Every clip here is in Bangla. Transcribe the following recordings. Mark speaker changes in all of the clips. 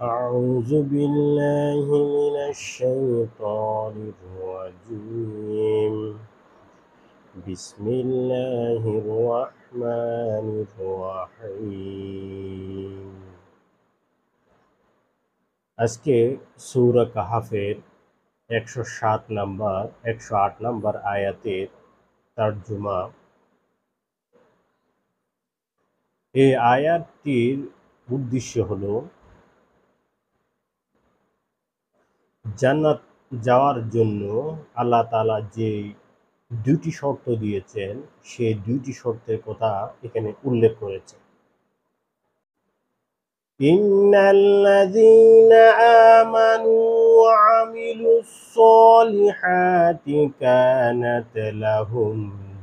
Speaker 1: أعوذ بالله من الشيطان الرجيم بسم الله الرحمن الرحيم আজকে সূরা কাহাফের 108 নম্বর আয়াতের তরজমা। এই আয়াতটির উদ্দেশ্য হলো জান্নাত যাওয়ার জন্য আল্লাহ তাআলা যে দুটি শর্ত দিয়েছেন সেই দুটি শর্তের কথা এখানে উল্লেখ করেছে। ইন্নাল্লাযীনা আমানু ওয়া আমিলুস সলিহাতি কানাত লাহুম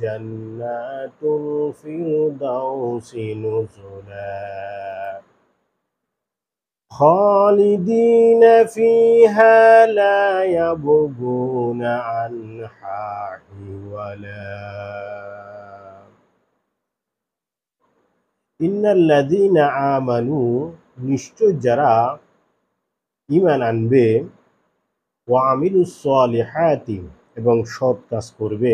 Speaker 1: জান্নাতুল ফিরদাউসি নুজুলা খালিদিন ফিহা লা ইয়াবগুনা আনহা হিওয়ালা। ইন্নাল্লাযীনা আমানু, নিশ্চয় যারা ঈমান আনবে, ওয়া আমিলুস সলিহাতি, এবং সৎ কাজ করবে,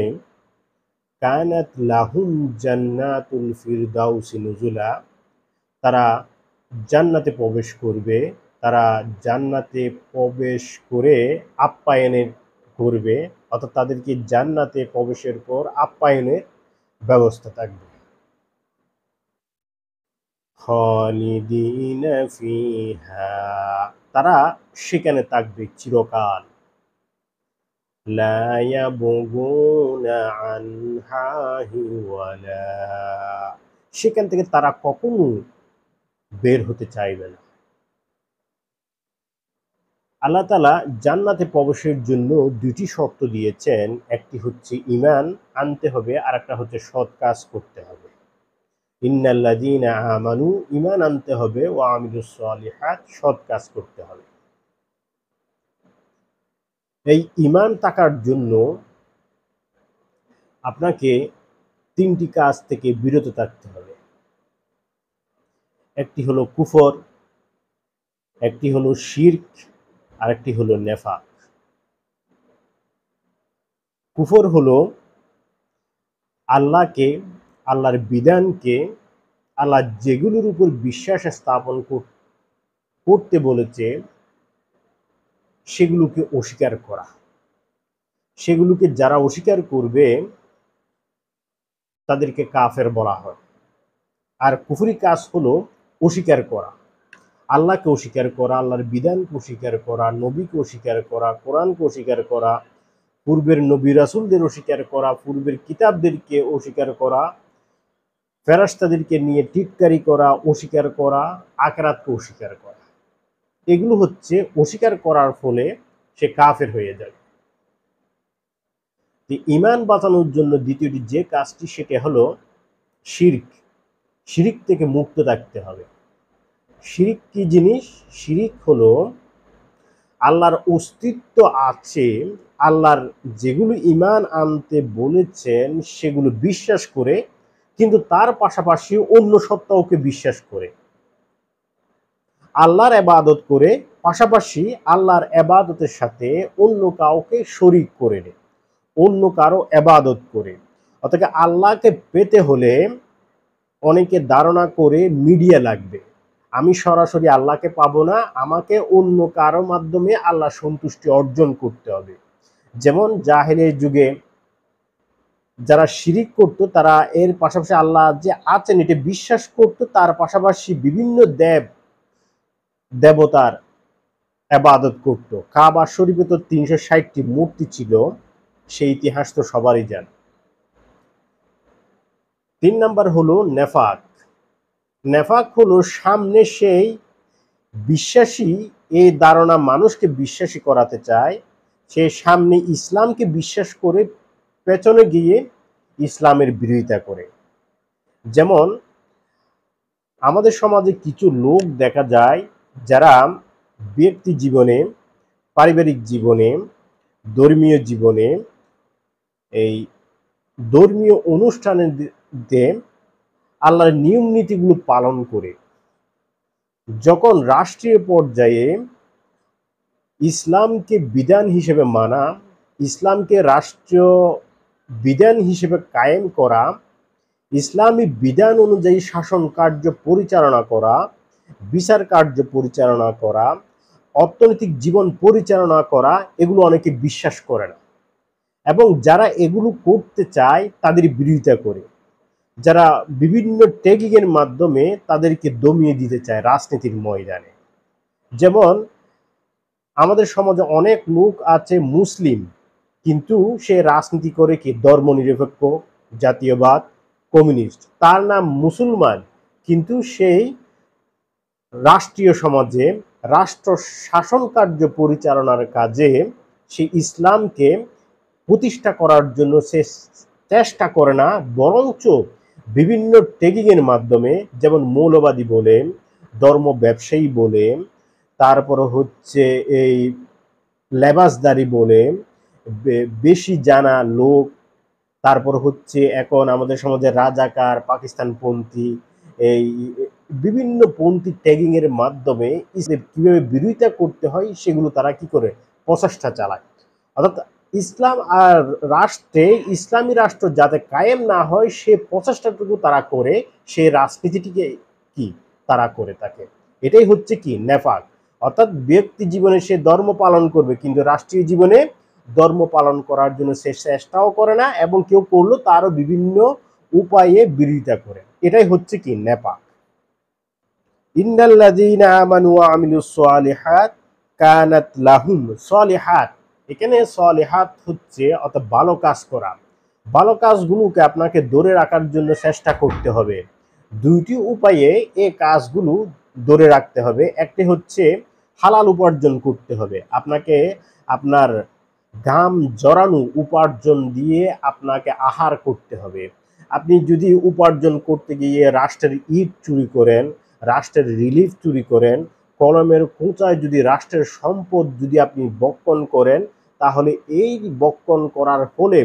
Speaker 1: কানাত লাহুম জান্নাতুল ফিরদাউসি নুজুলা, তারা জান্নাতে প্রবেশ করবে, তারা জান্নাতে প্রবেশ করে আপ্যায়নের করবে, অর্থাৎ তাদেরকে জান্নাতে প্রবেশের পর আপ্যায়নের ব্যবস্থা থাকবে। খালিদিনা ফিহা, তারা সেখানে থাকবে চিরকাল। লা ইয়াবগুনা আনহা হিওয়ালা, সেখান থেকে তারা কখনো বের হতে চাইবে না। আল্লাহ তাআলা জান্নাতে প্রবেশের জন্য দুটি শর্ত দিয়েছেন, একটি হচ্ছে ঈমান আনতে হবে, আর একটা হচ্ছে সৎ কাজ করতে হবে। ইন্নাল্লাযীনা আমানু, ঈমান আনতে হবে, ওয়া আমিলুস সলিহাত, সৎ কাজ করতে হবে। এই ঈমান থাকার জন্য আপনাকে তিনটি কাজ থেকে বিরত থাকতে হবে। একটি হলো কুফর, একটি হলো শিরক, আর একটি হলো নেফাক। কুফর হলো আল্লাহকে, আল্লাহর বিধানকে, আল্লাহ যেগুলোর উপর বিশ্বাস স্থাপন করতে বলেছে সেগুলোকে অস্বীকার করা। সেগুলোকে যারা অস্বীকার করবে তাদেরকে কাফের বলা হয়। আর কুফরি কাজ হলো অস্বীকার করা, আল্লাহকে অস্বীকার করা, আল্লাহর বিধানকে অস্বীকার করা, নবীকে অস্বীকার করা, কোরআনকে অস্বীকার করা, পূর্বের নবী রাসূলদের অস্বীকার করা, পূর্বের কিতাবদেরকে অস্বীকার করা, ফেরেশতাদেরকে নিয়ে টিটকারি করা, অস্বীকার করা, আখিরাতকে অস্বীকার করা। এগুলো হচ্ছে অস্বীকার করার ফলে সে কাফের হয়ে যায়। ঈমান বাঁচানোর জন্য দ্বিতীয়টি যে কাজটি, সেটা হলো শিরক। শিরক থেকে মুক্ত থাকতে হবে। শিরক কি জিনিস? শিরক হলো আল্লাহর অস্তিত্ব আছে, আল্লাহর যেগুলো ঈমান আনতে বলেছেন সেগুলো বিশ্বাস করে, কিন্তু তার পাশাপাশি অন্য সত্তাকে বিশ্বাস করে, আল্লাহর ইবাদত করে, পাশাপাশি আল্লাহর ইবাদতের সাথে অন্য কাউকে শরীক করে নেয়, অন্য কারো ইবাদত করে। অর্থাৎ আল্লাহকে পেতে হলে অনেকে ধারণা করে মিডিয়া লাগবে, আমি সরাসরি আল্লাহকে পাবো না, আমাকে অন্য কারো মাধ্যমে আল্লাহ সন্তুষ্টি অর্জন করতে হবে। যেমন জাহেলের যুগে যারা শিরিক করত, তারা এর পাশাপাশি আল্লাহ যে আছেন এটা বিশ্বাস করত, তার পাশাপাশি বিভিন্ন দেবতার ইবাদত করত। কাবা শরীফে তো ৩৬০টি মূর্তি ছিল, সেই ইতিহাস তো সবারই জানে। ৩ নাম্বার হলো নেফাক। নেফাক হলো সামনে সেই বিশ্বাসী, এই ধারণা মানুষকে বিশ্বাসী করাতে চায়, সে সামনে ইসলামকে বিশ্বাস করে পেছনে গিয়ে ইসলামের বিরোধিতা করে। যেমন আমাদের সমাজে কিছু লোক দেখা যায় যারা ব্যক্তি জীবনে, পারিবারিক জীবনে, ধর্মীয় জীবনে, এই ধর্মীয় অনুষ্ঠানে আল্লাহর নিয়ম নীতিগুলো পালন করে, যখন রাষ্ট্রীয় পর্যায়ে ইসলামকে বিধান হিসেবে মানা, ইসলামকে রাষ্ট্রীয় বিধান হিসেবে কায়েম করা, ইসলামী বিধান অনুযায়ী শাসন কার্য পরিচালনা করা, বিচার কার্য পরিচালনা করা, অর্থনৈতিক জীবন পরিচালনা করা, এগুলো অনেকে বিশ্বাস করে না এবং যারা এগুলো করতে চায় তাদের বিরোধিতা করে, যারা বিভিন্ন ট্যাগিংয়ের মাধ্যমে তাদেরকে দমিয়ে দিতে চায় রাজনীতির ময়দানে। যেমন আমাদের সমাজে অনেক লোক আছে মুসলিম, কিন্তু সে রাজনীতি করে কি ধর্মনিরপেক্ষ, জাতীয়বাদ, কমিউনিস্ট। তার নাম মুসলমান, কিন্তু সেই রাষ্ট্রীয় সমাজে রাষ্ট্র শাসন কার্য পরিচালনার কাজে সে ইসলামকে প্রতিষ্ঠা করার জন্য সে চেষ্টা করে না, বরঞ্চ বিভিন্ন ট্যাগিংয়ের মাধ্যমে, যেমন মৌলবাদী বলেন, ধর্ম ব্যবসায়ী বলেন, তারপর হচ্ছে এই লেবাসদারি বলেন, বেশি জানা লোক, তারপর হচ্ছে এখন আমাদের সমাজে রাজাকার, পাকিস্তানপন্থী, এই বিভিন্ন পন্থী ট্যাগিং এর মাধ্যমে কিভাবে বিরোধিতা করতে হয় সেগুলো তারা কি করে প্রচেষ্টা চালায়। অর্থাৎ ইসলাম আর রাষ্ট্রে, ইসলামী রাষ্ট্র যাতে কায়েম না হয় সে প্রচেষ্টাটুকু তারা করে, সে রাজনীতিটিকে কি তারা করে থাকে। এটাই হচ্ছে কি নেফাক। অর্থাৎ ব্যক্তি জীবনে সে ধর্ম পালন করবে, কিন্তু রাষ্ট্রীয় জীবনে ধর্ম পালন করার জন্য সে চেষ্টাও করে না, এবং কেউ করলো তারও বিভিন্ন উপায়ে বিরোধিতা করে। এটাই হচ্ছে কি নেফাক। ইন্নাল্লাযীনা আমানু ওয়া আমিলুস সালিহাত কানাত লাহুম সালিহাত। এখানে সালিহাত হচ্ছে অর্থাৎ ভালো কাজ করা। ভালো কাজগুলোকে আপনাকে ধরে রাখার জন্য চেষ্টা করতে হবে। দুইটি উপায়ে এই কাজগুলো ধরে রাখতে হবে। একটি হচ্ছে হালাল উপার্জন করতে হবে। আপনাকে আপনার ঘাম জড়ানো উপার্জন দিয়ে আপনাকে আহার করতে হবে। আপনি যদি উপার্জন করতে গিয়ে রাষ্ট্রের ইট চুরি করেন, রাষ্ট্রের রিলিফ চুরি করেন, কলমের খোঁচায় যদি রাষ্ট্রের সম্পদ যদি আপনি বক্ষণ করেন, তাহলে এই বক্ষণ করার ফলে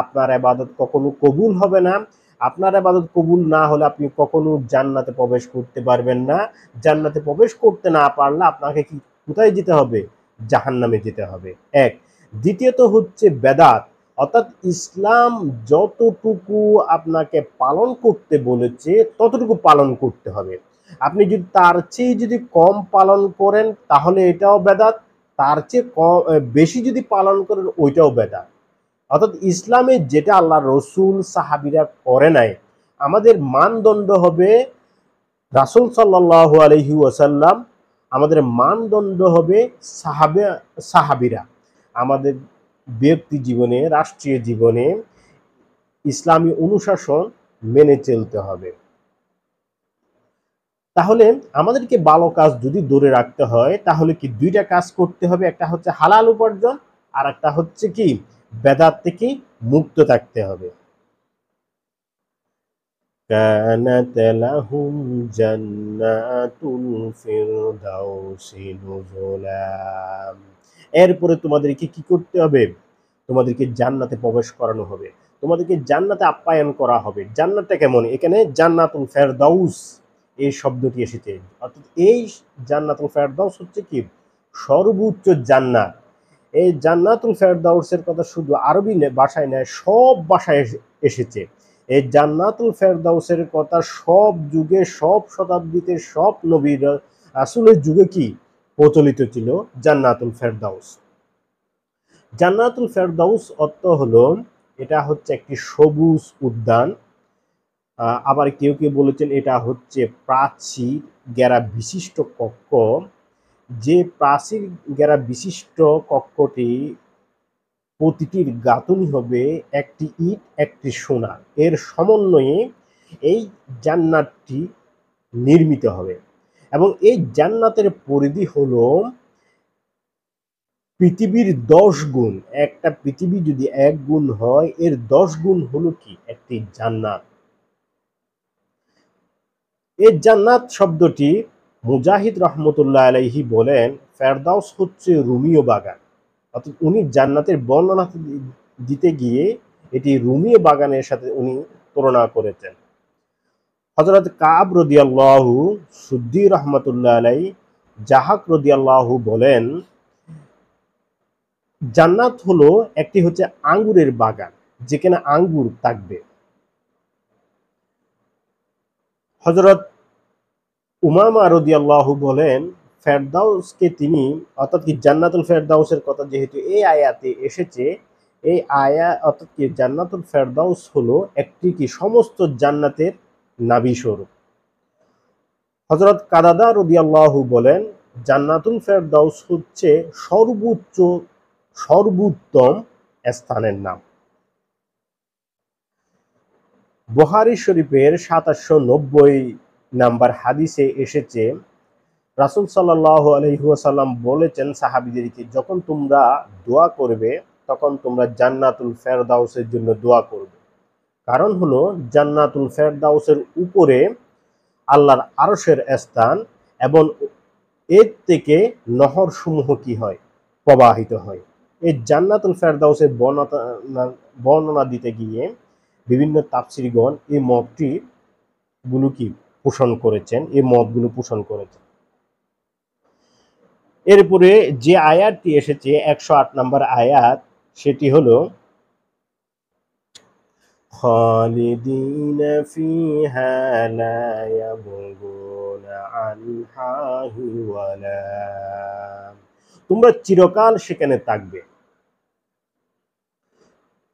Speaker 1: আপনার ইবাদত কখনো কবুল হবে না। আপনার ইবাদত কবুল না হলে আপনি কখনো জান্নাতে প্রবেশ করতে পারবেন না। জান্নাতে প্রবেশ করতে না পারলে আপনাকে কি কোথায় যেতে হবে? জাহান্নামে যেতে হবে। এক। দ্বিতীয়ত হচ্ছে বেদাত, অর্থাৎ ইসলাম যতটুকু আপনাকে পালন করতে বলেছে ততটুকু পালন করতে হবে। আপনি যদি তার চেয়ে যদি কম পালন করেন তাহলে এটাও বেদাত, তার চেয়ে বেশি যদি পালন করেন ওইটাও বেদাত। অর্থাৎ ইসলামে যেটা আল্লাহ রসুল সাহাবীরা করে নাই, আমাদের মানদণ্ড হবে রাসূল সাল্লাল্লাহু আলাইহি ওয়াসাল্লাম, আমাদের মানদণ্ড হবে সাহাবীরা। আমাদের ব্যক্তি জীবনে, রাষ্ট্রীয় জীবনে ইসলামী অনুশাসন মেনে চলতে হবে। তাহলে আমাদেরকে ভালো কাজ যদি ধরে রাখতে হয় তাহলে কি দুইটা কাজ করতে হবে। একটা হচ্ছে হালাল উপার্জন, আর একটা হচ্ছে কি বেদাত থেকে মুক্ত থাকতে হবে। কানাত লাহুম জান্নাতুল ফিরদাউসি নুজুলা। এরপরে তোমাদেরকে কি করতে হবে? তোমাদেরকে জান্নাতে প্রবেশ করানো হবে, তোমাদেরকে জান্নাতে আপ্যায়ন করা হবে। জান্নাতটা কেমন? এখানে জান্নাতুল ফেরদাউস এই শব্দটি এসেছে। অর্থাৎ এই জান্নাতুল ফেরদাউস হচ্ছে কি সর্বোচ্চ জান্নাত। এই জান্নাতুল ফেরদাউসের কথা শুধু আরবি ভাষায় নয়, সব ভাষায় এসেছে। এই জান্নাতুল ফেরদাউসের কথা সব যুগে, সব শতাব্দীতে, সব নবী রাসূলের যুগে কি প্রচলিত ছিল জান্নাতুল ফেরদাউস। জান্নাতুল ফেরদাউস অর্থ হলো এটা হচ্ছে একটি সবুজ উদ্যান। আবার কেউ কেউ বলেছেন এটা হচ্ছে প্রাচীর ঘেরা বিশিষ্ট কক্ষ। যে প্রাচীর ঘেরা বিশিষ্ট কক্ষটি প্রতিটির গাঁথুনি হবে একটি ইট একটি সোনা, এর সমন্বয়ে এই জান্নাতটি নির্মিত হবে। এবং এই জান্নাতের পরিধি হলো পৃথিবীর 10 গুণ। একটা পৃথিবী যদি 1 গুণ হয়, এর 10 গুণ হলো কি একটি জান্নাত। এই জান্নাত শব্দটি মুজাহিদ রহমতুল্লাহ আলাইহি বলেন ফেরদাউস হচ্ছে রুমীয় বাগান। অর্থাৎ উনি জান্নাতের বর্ণনা দিতে গিয়ে এটি রুমীয় বাগানের সাথে উনি তুলনা করেছেন। হযরত কাব রাদিয়াল্লাহু সুদ্দি রাহমাতুল্লাহ আলাইহি জাহাক রাদিয়াল্লাহু বলেন, জান্নাত হলো একটি হচ্ছে আঙ্গুরের বাগান, যেখানে আঙ্গুর থাকবে। হযরত উমামা রাদিয়াল্লাহু বলেন, ফেরদাউসকে তিনি, অর্থাৎ কি জান্নাতুল ফেরদাউসের কথা যেহেতু এই আয়াতে এসেছে, এই অর্থাৎ কি জান্নাতুল ফেরদাউস হলো একটি কি সমস্ত জান্নাতের নাভি স্বরূপ। হযরত কাদাদা রাদিয়াল্লাহু বলেন, জান্নাতুল ফেরদাউস হচ্ছে সর্বোত্তম স্থানের নাম। বুখারী শরীফের ৭৯০ নাম্বার হাদিসে এসেছে, রাসূল সাল্লাল্লাহু আলাইহি ওয়াসাল্লাম বলেছেন সাহাবীদেরকে, যখন তোমরা দোয়া করবে তখন তোমরা জান্নাতুল ফেরদাউসের জন্য দোয়া করবে। কারণ হলো জান্নাতুল ফেরদাউসের উপরে আল্লাহর আরশের স্থান, এবং এর থেকে নহর সমূহ কি হয়, প্রবাহিত হয়। এই জান্নাতুল ফেরদাউসের বর্ণনা দিতে গিয়ে বিভিন্ন তাফসীরগণ এই মতগুলো কি পোষণ করেছেন, এই মতগুলো পোষণ করেছেন। এরপরে যে আয়াতটি এসেছে ১০৮ নম্বর আয়াত, সেটি হলো খালিদিনা ফিহা লা ইয়াবগুনা আনহা হিওয়ালা, তোমরা চিরকাল সেখানে থাকবে,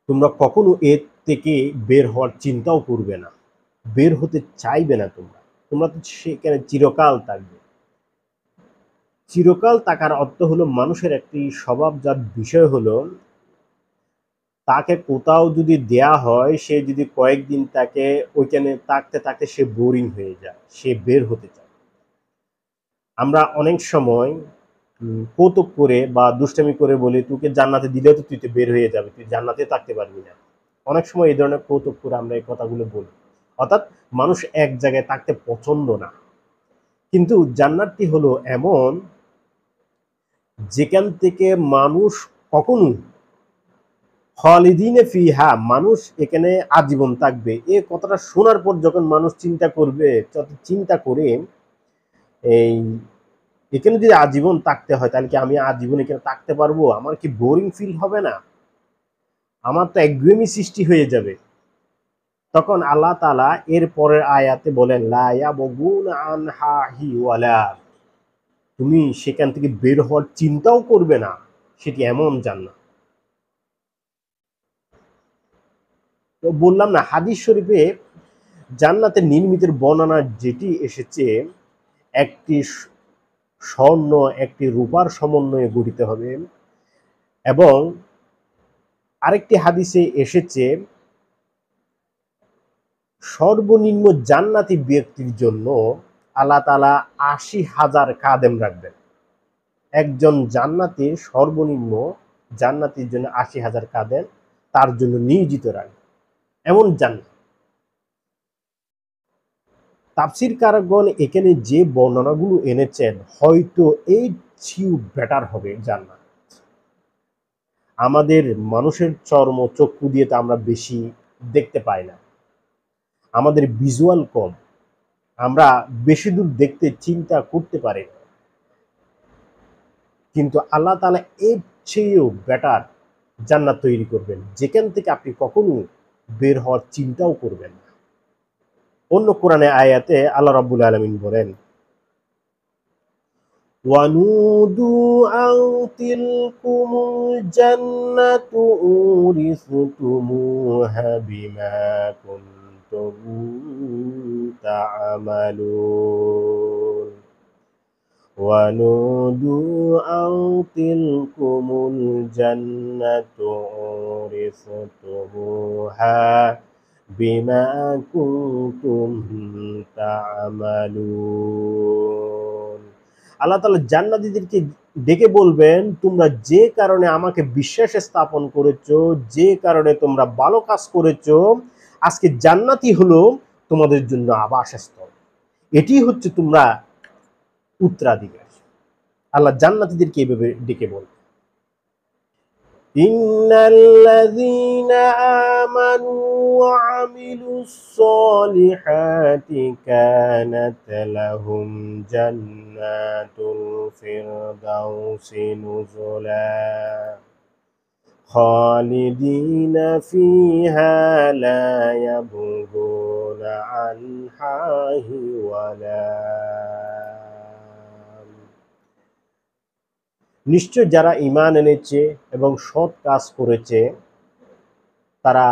Speaker 1: তোমরা কখনো এর থেকে বের হওয়ার চিন্তাও করবে না, বের হতে চাইবে না, তোমরা তো সেখানে চিরকাল থাকবে। চিরকাল থাকার অর্থ হলো মানুষের একটি স্বভাবজাত বিষয় হলো, তাকে কোথাও যদি দেয়া হয়, সে যদি কয়েকদিন তাকে ওইখানে থাকতে থাকতে সে বোরিং হয়ে যায়, সে বের হতে চায়। আমরা অনেক সময় কৌতুক করে বা দুষ্টামি করে বলি, তোকে জান্নাতে দিলেও তো তুই তো বের হয়ে যাবে, তুই জান্নাতে থাকতে পারবি না। অনেক সময় এই ধরনের কৌতুক করে আমরা এই কথাগুলো বলি, অর্থাৎ মানুষ এক জায়গায় থাকতে পছন্দ না। কিন্তু জান্নাতটি হলো এমন, যেখান থেকে মানুষ কখনো খালিদিনে ফিহা, মানুষ এখানে আজীবন থাকবে। এই কথাটা শোনার পর যখন মানুষ চিন্তা করে এই এখানে যদি আজীবন থাকতে হয়, তাহলে কি আমি আজীবন এখানে থাকতে পারবো? আমার কি বোরিং ফিল হবে না? আমার তো একঘেয়েমি সৃষ্টি হয়ে যাবে। তখন আল্লাহ তাআলা এর পরের আয়াতে বলেন, লা ইয়াবগুনা আনহা হিওয়ালা, তুমি সেখান থেকে বের হওয়ার চিন্তাও করবে না। সেটি এমন জান্নাত। তো বললাম না, হাদিস শরীফে জান্নাতের নির্মিতের বর্ণনা যেটি এসেছে, একটি স্বর্ণ একটি রূপার সমন্বয়ে গঠিত হবে, এবং আরেকটি হাদিসে এসেছে সর্বনিম্ন জান্নাতি ব্যক্তির জন্য আল্লাহ তাআলা ৮০,০০০ খাদেম রাখবেন। একজন জান্নাতীর সর্বনিম্ন জান্নাতির জন্য ৮০,০০০ খাদেম তার জন্য নিয়োজিত রাখবেন, এমন জান্নাত। তাফসীরকারগণ এখানে যে বর্ণনাগুলো এনেছেন, হয়তো এই চেয়েও বেটার হবে জান্নাত। আমাদের মানুষের চক্ষু দিয়ে তো আমরা বেশি দেখতে পাই না, আমাদের ভিজুয়াল কম, আমরা বেশি দূর দেখতে চিন্তা করতে পারি না। কিন্তু আল্লাহ তাআলা এর চেয়েও বেটার জান্নাত তৈরি করবেন, যেখান থেকে আপনি কখনো বের হওয়ার চিন্তাও করবেন না। অন্য কোরআনে আয়াতে আল্লাহ রাব্বুল আলামিন বলেন, ওয়ানুদু আন তিলকুমুল জান্নাতু উরিসতুমুহা বিমা কুনতুম তা'মালুন ওয়ানুদু আন তিলকুমুল জান্নাতু উরিসতুমুহা বিমা কুনতুম তা'মালুন। আল্লাহ তাআলা জান্নাতীদেরকে ডেকে বলবেন, তোমরা যে কারণে আমাকে বিশ্বাস স্থাপন করেছো, যে কারণে তোমরা ভালো কাজ করেছো, আজকে জান্নাতই হলো তোমাদের জন্য আবাসস্থল, এটি হচ্ছে তোমরা উত্তরাধিকার। আল্লাহ জান্নাতীদেরকে এইভাবে ডেকে বলবেন। ইন্নাল্লাযীনা আমানু ওয়া আমিলুস সলিহাতি কানাত লাহুম জান্নাতুল ফিরদাউসি নুজুলা খালিদিনা ফিহা লা ইয়াবগুনা আনহা হিওয়ালা। নিশ্চয় যারা ঈমান এনেছে এবং সৎ কাজ করেছে তারা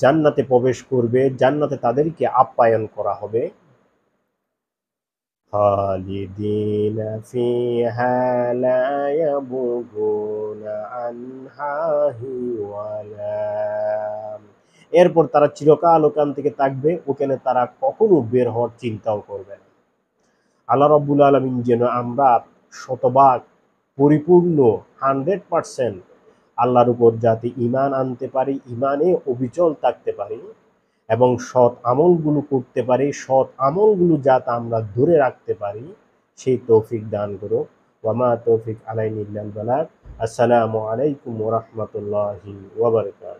Speaker 1: জান্নাতে প্রবেশ করবে, জান্নাতে তাদেরকে আপ্যায়ন করা হবে। খালিদিনা ফিহা লা ইয়াবগুনা আনহা হিওয়ালা। এরপর তারা চিরকাল ওখান থেকে থাকবে, ওখানে তারা কখনো বের হওয়ার চিন্তাও করবে না। আল্লাহ রাব্বুল আলামিন যেন আমরা শতভাগ পরিপূর্ণ 100% আল্লাহর উপর যাতে ঈমান আনতে পারি, ঈমানে অবিচল থাকতে পারি এবং সৎ আমলগুলো করতে পারি, সৎ আমলগুলো যাতে আমরা ধরে রাখতে পারি, সেই তৌফিক দান করো। ওয়া মা তৌফিক আলাইনা ইল্লাল বালাগ। আসসালামু আলাইকুম ওয়া রাহমাতুল্লাহি ওয়া বারাকাতুহু।